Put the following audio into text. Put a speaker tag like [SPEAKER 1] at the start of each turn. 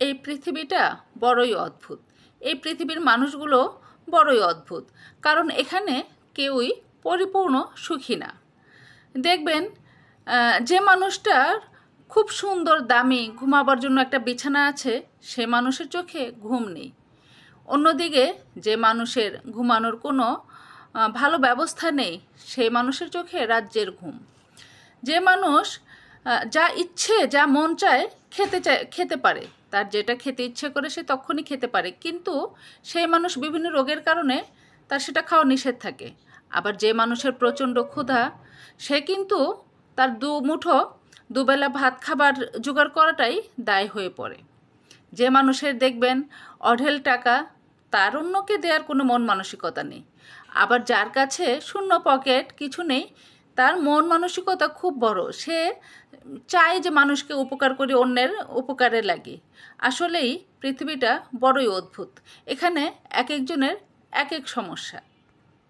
[SPEAKER 1] এই পৃথিবীটা বড়ই অদ্ভুত। এই পৃথিবীর মানুষগুলো বড়ই অদ্ভুত, কারণ এখানে কেউই পরিপূর্ণ সুখী না। দেখবেন যে মানুষটার খুব সুন্দর দামি ঘুমাবার জন্য একটা বিছানা আছে, সে মানুষের চোখে ঘুম নেই। অন্যদিকে যে মানুষের ঘুমানোর কোনো ভালো ব্যবস্থা নেই, সেই মানুষের চোখে রাজ্যের ঘুম। যে মানুষ যা ইচ্ছে যা মন চায় খেতে পারে, তার যেটা খেতে ইচ্ছে করে সে তখনই খেতে পারে, কিন্তু সেই মানুষ বিভিন্ন রোগের কারণে তার সেটা খাওয়া নিষেধ থাকে। আবার যে মানুষের প্রচণ্ড ক্ষুধা, সে কিন্তু তার দুবেলা ভাত খাবার জোগাড় করাটাই দায় হয়ে পড়ে। যে মানুষের দেখবেন অঢেল টাকা, তার অন্যকে দেওয়ার কোনো মন মানসিকতা নেই। আবার যার কাছে শূন্য পকেট, কিছু নেই, তার মন মানসিকতা খুব বড়। সে চায় যে মানুষকে উপকার করে, অন্যের উপকারে লাগে। আসলেই পৃথিবীটা বড়ই অদ্ভুত। এখানে এক একজনের এক এক সমস্যা।